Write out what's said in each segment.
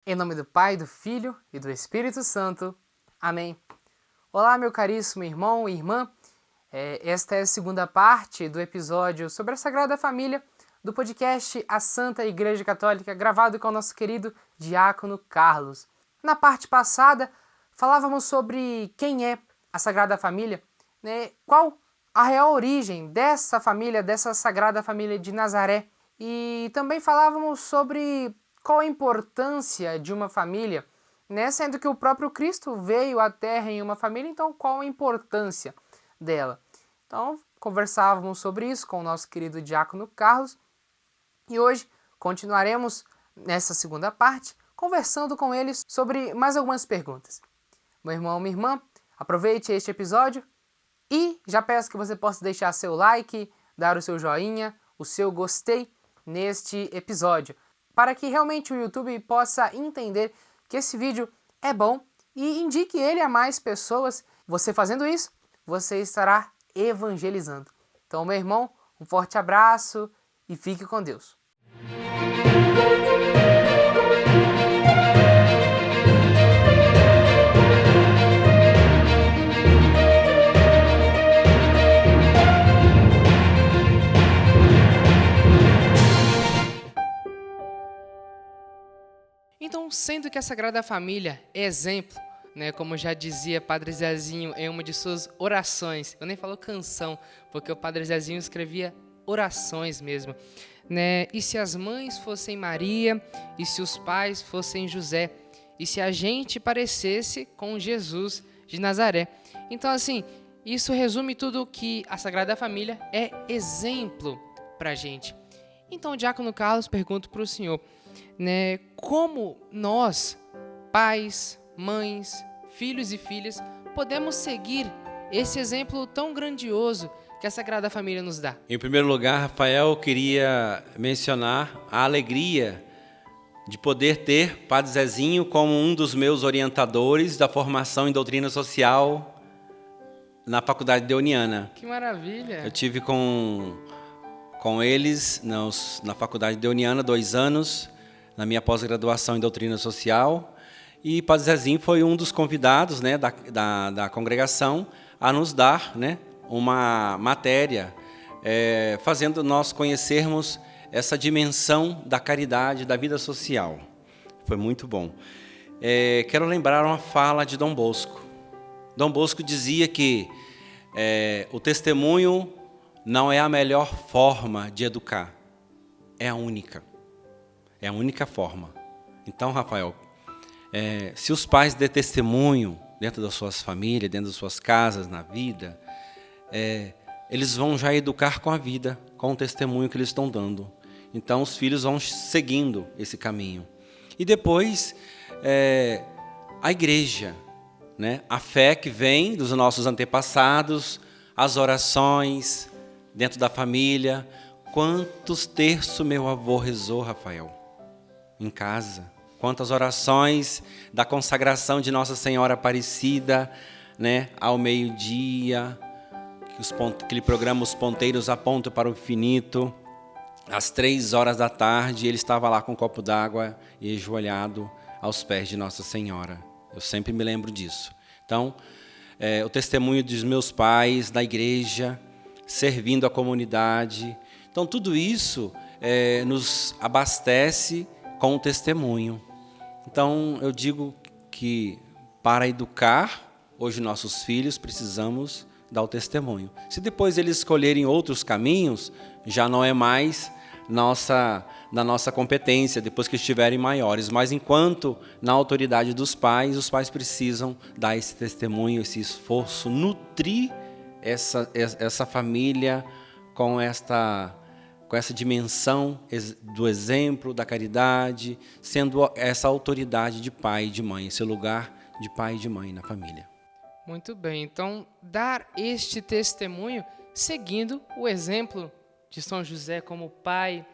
Em nome do Pai, do Filho e do Espírito Santo. Amém. Olá, meu caríssimo irmão e irmã. Esta é a segunda parte do episódio sobre a Sagrada Família do podcast A Santa Igreja Católica, gravado com o nosso querido Diácono Carlos. Na parte passada, falávamos sobre quem é a Sagrada Família, né? Qual a real origem dessa família, dessa Sagrada Família de Nazaré. E também falávamos sobre qual a importância de uma família, né? Sendo que o próprio Cristo veio à Terra em uma família, então qual a importância dela? Então, conversávamos sobre isso com o nosso querido Diácono Carlos e hoje continuaremos nessa segunda parte conversando com eles sobre mais algumas perguntas. Meu irmão, minha irmã, aproveite este episódio e já peço que você possa deixar seu like, dar o seu joinha, o seu gostei neste episódio, para que realmente o YouTube possa entender que esse vídeo é bom e indique ele a mais pessoas. Você fazendo isso, você estará evangelizando. Então, meu irmão, um forte abraço e fique com Deus. Então, sendo que a Sagrada Família é exemplo, né, como já dizia Padre Zezinho em uma de suas orações, eu nem falo canção, porque o Padre Zezinho escrevia orações mesmo, né? E se as mães fossem Maria, e se os pais fossem José, e se a gente parecesse com Jesus de Nazaré. Então, assim, isso resume tudo que a Sagrada Família é exemplo pra gente. Então, Diácono Carlos, pergunto para o senhor, né, como nós, pais, mães, filhos e filhas, podemos seguir esse exemplo tão grandioso que a Sagrada Família nos dá? Em primeiro lugar, Rafael, eu queria mencionar a alegria de poder ter Padre Zezinho como um dos meus orientadores da formação em doutrina social na Faculdade Deoniana. Que maravilha! Eu tive com eles na Faculdade Deoniana 2 anos, na minha pós-graduação em doutrina social, e Padre Zezinho foi um dos convidados, né, da congregação a nos dar, né, uma matéria, fazendo nós conhecermos essa dimensão da caridade, da vida social. Foi muito bom. Quero lembrar uma fala de Dom Bosco. Dom Bosco dizia que o testemunho não é a melhor forma de educar, é a única. É a única forma. Então, Rafael, se os pais dêem testemunho dentro das suas famílias, dentro das suas casas, na vida, eles vão já educar com a vida, com o testemunho que eles estão dando. Então, os filhos vão seguindo esse caminho. E depois, a igreja, né? A fé que vem dos nossos antepassados, as orações dentro da família. Quantos terços meu avô rezou, Rafael? Em casa, quantas orações da consagração de Nossa Senhora Aparecida, né, ao meio-dia, aquele programa Os Ponteiros Apontam para o Infinito, às 3 horas da tarde, ele estava lá com um copo d'água e ajoelhado aos pés de Nossa Senhora. Eu sempre me lembro disso. Então, o testemunho dos meus pais, da igreja, servindo a comunidade. Então, tudo isso nos abastece com o testemunho. Então, eu digo que para educar hoje nossos filhos, precisamos dar o testemunho. Se depois eles escolherem outros caminhos, já não é mais da nossa competência, depois que estiverem maiores. Mas enquanto na autoridade dos pais, os pais precisam dar esse testemunho, esse esforço, nutrir essa família com essa dimensão do exemplo, da caridade, sendo essa autoridade de pai e de mãe, esse lugar de pai e de mãe na família. Muito bem, então dar este testemunho seguindo o exemplo de São José como pai,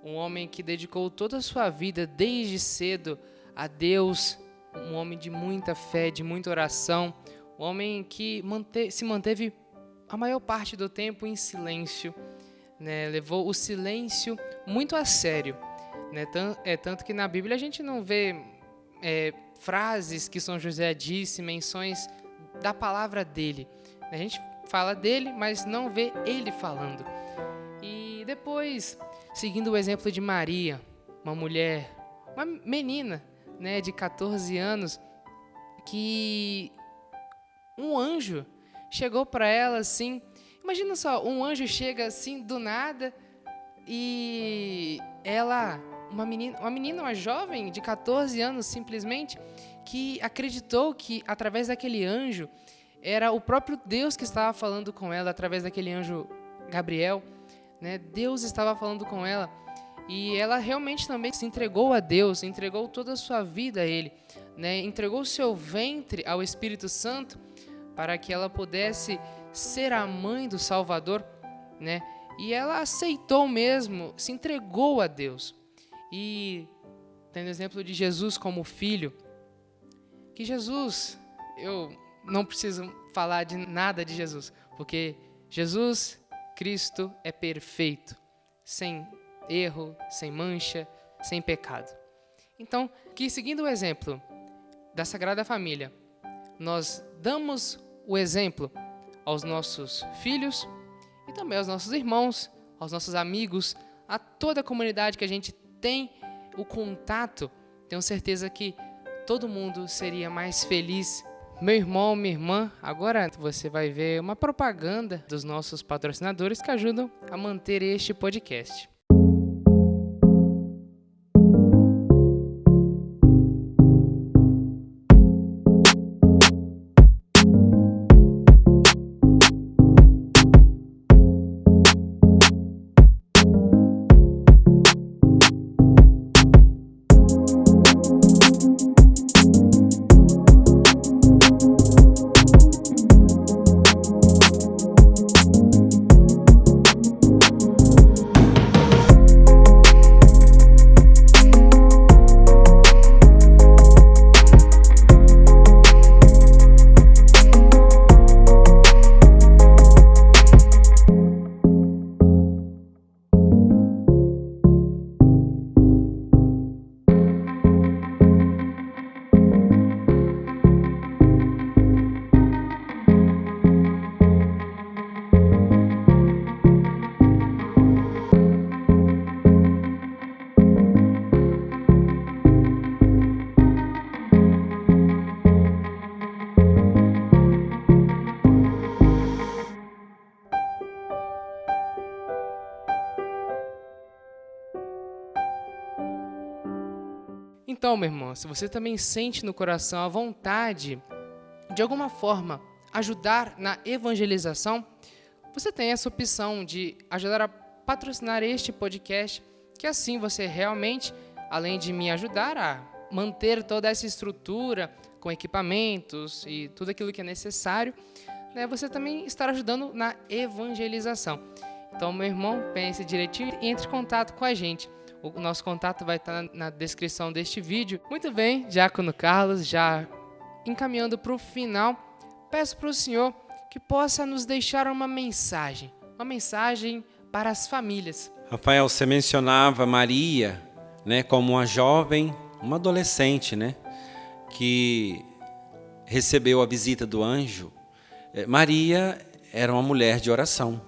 um homem que dedicou toda a sua vida desde cedo a Deus, um homem de muita fé, de muita oração, um homem que se manteve a maior parte do tempo em silêncio, né? Levou o silêncio muito a sério, né? Tanto que na Bíblia a gente não vê frases que São José disse, menções da palavra dele. A gente fala dele, mas não vê ele falando. E depois, seguindo o exemplo de Maria, uma mulher, uma menina, né, de 14 anos, que um anjo chegou para ela assim. Imagina só, um anjo chega assim do nada e ela, uma jovem de 14 anos simplesmente, que acreditou que através daquele anjo era o próprio Deus que estava falando com ela, através daquele anjo Gabriel, né? Deus estava falando com ela e ela realmente também se entregou a Deus, entregou toda a sua vida a Ele, né? Entregou o seu ventre ao Espírito Santo para que ela pudesse ser a mãe do Salvador, né? E ela aceitou mesmo, se entregou a Deus. E tendo o exemplo de Jesus como filho, que Jesus, eu não preciso falar de nada de Jesus, porque Jesus Cristo é perfeito, sem erro, sem mancha, sem pecado. Então, que seguindo o exemplo da Sagrada Família, nós damos o exemplo aos nossos filhos e também aos nossos irmãos, aos nossos amigos, a toda a comunidade que a gente tem o contato. Tenho certeza que todo mundo seria mais feliz. Meu irmão, minha irmã, agora você vai ver uma propaganda dos nossos patrocinadores que ajudam a manter este podcast. Então, meu irmão, se você também sente no coração a vontade, de alguma forma, ajudar na evangelização, você tem essa opção de ajudar a patrocinar este podcast, que assim você realmente, além de me ajudar a manter toda essa estrutura com equipamentos e tudo aquilo que é necessário, né, você também estará ajudando na evangelização. Então, meu irmão, pense direitinho e entre em contato com a gente. O nosso contato vai estar na descrição deste vídeo. Muito bem, Diácono Carlos, já encaminhando para o final, peço para o Senhor que possa nos deixar uma mensagem para as famílias. Rafael, você mencionava Maria, né, como uma jovem, uma adolescente, né, que recebeu a visita do anjo. Maria era uma mulher de oração,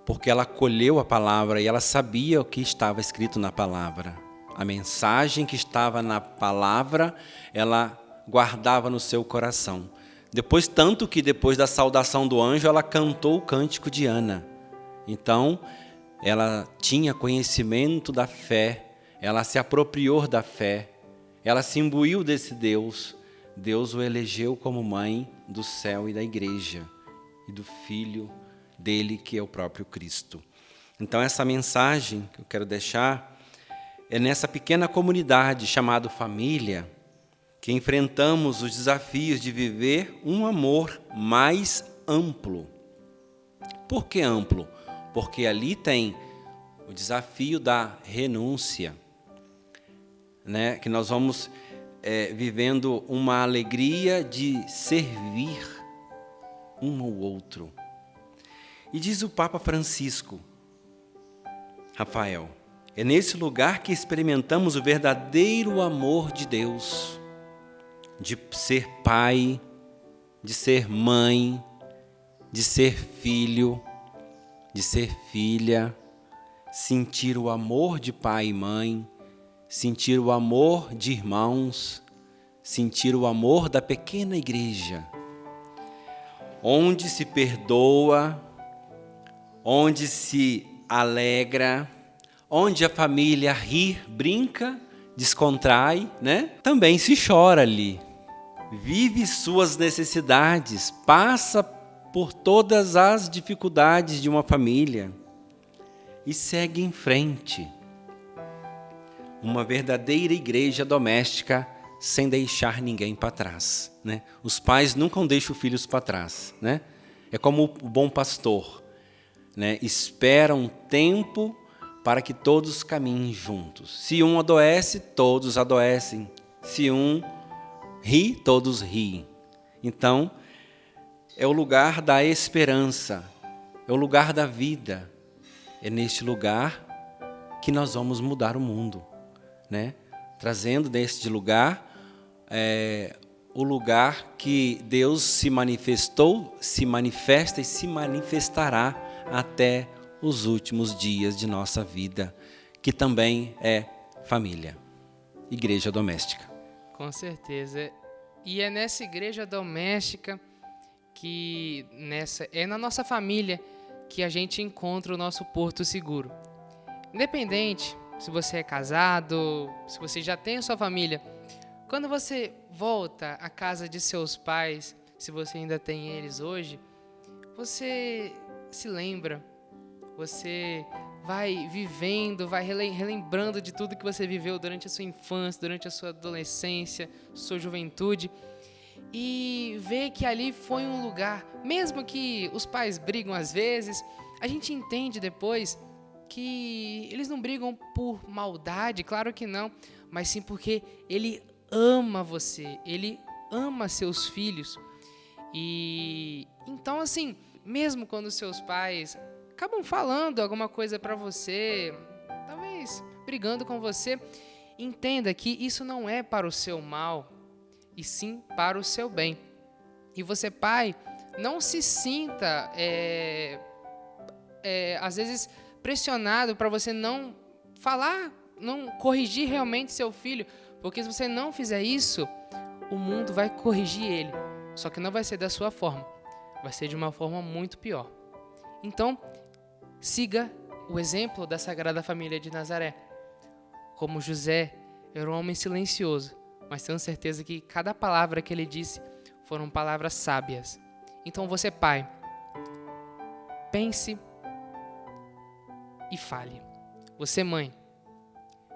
porque ela acolheu a palavra e ela sabia o que estava escrito na palavra. A mensagem que estava na palavra, ela guardava no seu coração. Tanto que depois da saudação do anjo, ela cantou o cântico de Ana. Então, ela tinha conhecimento da fé, ela se apropriou da fé, ela se imbuiu desse Deus. Deus o elegeu como mãe do céu e da igreja e do Filho dele, que é o próprio Cristo. Então, essa mensagem que eu quero deixar é nessa pequena comunidade chamada família, que enfrentamos os desafios de viver um amor mais amplo. Por que amplo? Porque ali tem o desafio da renúncia, né? Que nós vamos vivendo uma alegria de servir um ao outro. E diz o Papa Francisco, Rafael, É nesse lugar que experimentamos o verdadeiro amor de Deus, de ser pai, de ser mãe, de ser filho, de ser filha, sentir o amor de pai e mãe, sentir o amor de irmãos, sentir o amor da pequena igreja, onde se perdoa, onde se alegra, onde a família ri, brinca, descontrai, né? Também se chora ali. Vive suas necessidades, passa por todas as dificuldades de uma família e segue em frente. Uma verdadeira igreja doméstica sem deixar ninguém para trás, né? Os pais nunca deixam os filhos para trás, né? É como o bom pastor, né? Espera um tempo para que todos caminhem juntos. Se um adoece, todos adoecem. Se um ri, todos riem. Então, é o lugar da esperança, é o lugar da vida. É neste lugar que nós vamos mudar o mundo, né? Trazendo deste lugar o lugar que Deus se manifestou, se manifesta e se manifestará até os últimos dias de nossa vida, que também é família, igreja doméstica. Com certeza. E é nessa igreja doméstica é na nossa família que a gente encontra o nosso porto seguro. Independente se você é casado, se você já tem a sua família, quando você volta à casa de seus pais, se você ainda tem eles hoje, você se lembra, você vai vivendo, vai relembrando de tudo que você viveu durante a sua infância, durante a sua adolescência, sua juventude, e vê que ali foi um lugar, mesmo que os pais brigam às vezes, a gente entende depois que eles não brigam por maldade, claro que não, mas sim porque ele ama você, ele ama seus filhos. E então, assim, mesmo quando seus pais acabam falando alguma coisa para você, talvez brigando com você, entenda que isso não é para o seu mal, e sim para o seu bem. E você, pai, não se sinta, às vezes, pressionado para você não falar, não corrigir realmente seu filho, porque se você não fizer isso, o mundo vai corrigir ele, só que não vai ser da sua forma, vai ser de uma forma muito pior. Então, siga o exemplo da Sagrada Família de Nazaré. Como José era um homem silencioso, mas tenho certeza que cada palavra que ele disse foram palavras sábias. Então você, pai, pense e fale. Você, mãe,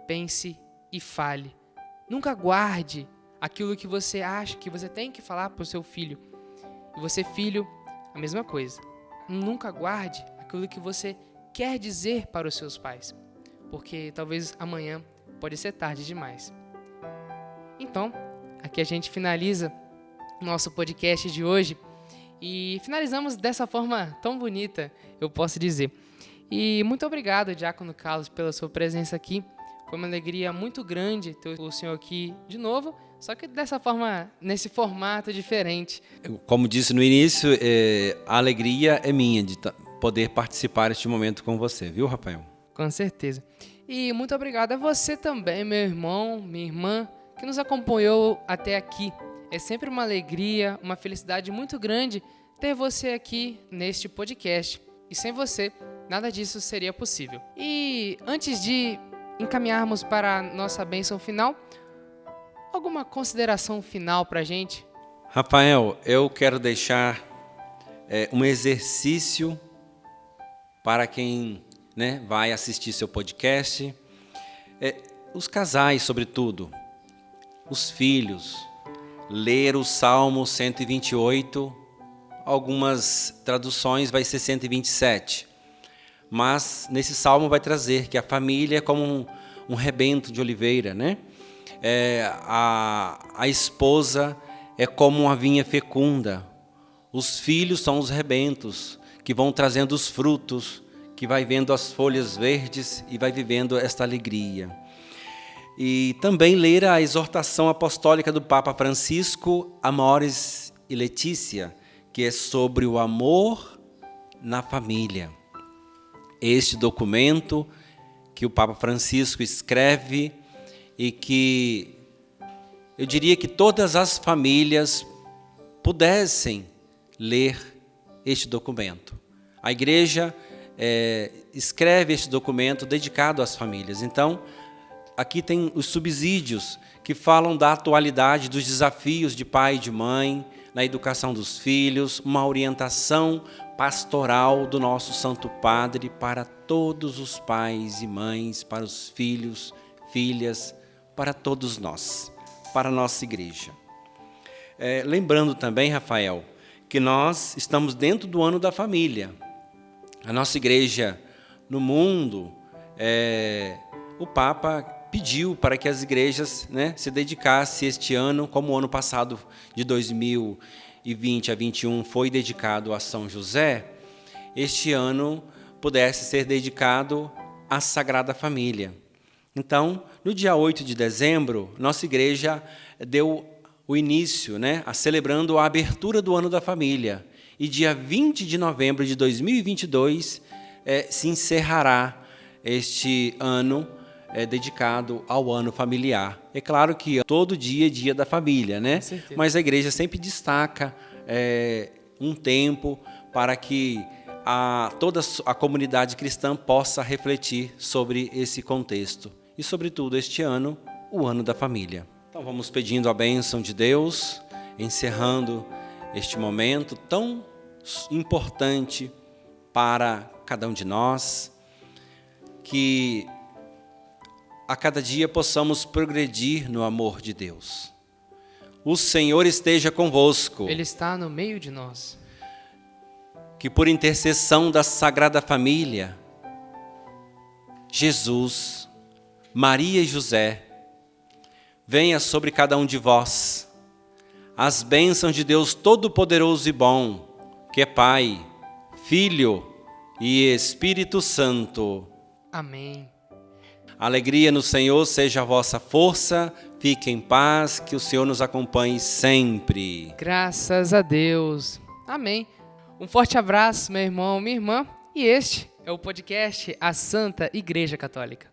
pense e fale. Nunca guarde aquilo que você acha que você tem que falar para o seu filho. E você, filho, a mesma coisa. Nunca guarde aquilo que você quer dizer para os seus pais, porque talvez amanhã pode ser tarde demais. Então, aqui a gente finaliza o nosso podcast de hoje e finalizamos dessa forma tão bonita, eu posso dizer. E muito obrigado, Diácono Carlos, pela sua presença aqui. Foi uma alegria muito grande ter o senhor aqui de novo, só que dessa forma, nesse formato diferente. Como disse no início, a alegria é minha de poder participar deste momento com você, viu, Rafael? Com certeza. E muito obrigado a você também, meu irmão, minha irmã, que nos acompanhou até aqui. É sempre uma alegria, uma felicidade muito grande ter você aqui neste podcast. E sem você, nada disso seria possível. E antes de encaminharmos para a nossa bênção final, alguma consideração final para a gente? Rafael, eu quero deixar um exercício para quem vai assistir seu podcast, os casais, sobretudo, os filhos, ler o Salmo 128, algumas traduções vai ser 127, mas nesse Salmo vai trazer que a família é como um rebento de oliveira, né? A esposa é como uma vinha fecunda, os filhos são os rebentos, que vão trazendo os frutos, que vai vendo as folhas verdes e vai vivendo esta alegria. E também ler a exortação apostólica do Papa Francisco, Amoris e Letícia, que é sobre o amor na família. Este documento que o Papa Francisco escreve e que eu diria que todas as famílias pudessem ler este documento. A igreja escreve este documento dedicado às famílias. Então, aqui tem os subsídios que falam da atualidade dos desafios de pai e de mãe, na educação dos filhos, uma orientação pastoral do nosso Santo Padre para todos os pais e mães, para os filhos, filhas, para todos nós, para a nossa igreja. Lembrando também, Rafael, que nós estamos dentro do ano da família. A nossa igreja no mundo, o Papa pediu para que as igrejas, se dedicassem este ano, como o ano passado de 2020 a 2021 foi dedicado a São José, este ano pudesse ser dedicado à Sagrada Família. Então, no dia 8 de dezembro, nossa igreja deu o início, celebrando a abertura do Ano da Família. E dia 20 de novembro de 2022 se encerrará este ano dedicado ao ano familiar. É claro que todo dia é dia da família, mas a igreja sempre destaca um tempo para que toda a comunidade cristã possa refletir sobre esse contexto. E, sobretudo, este ano, o ano da família. Então, vamos pedindo a bênção de Deus, encerrando este momento tão importante para cada um de nós, que a cada dia possamos progredir no amor de Deus. O Senhor esteja convosco. Ele está no meio de nós. Que por intercessão da Sagrada Família, Jesus, Maria e José, venha sobre cada um de vós as bênçãos de Deus Todo-Poderoso e Bom, que é Pai, Filho e Espírito Santo. Amém. Alegria no Senhor seja a vossa força, fique em paz, que o Senhor nos acompanhe sempre. Graças a Deus. Amém. Um forte abraço, meu irmão, minha irmã, e este é o podcast A Santa Igreja Católica.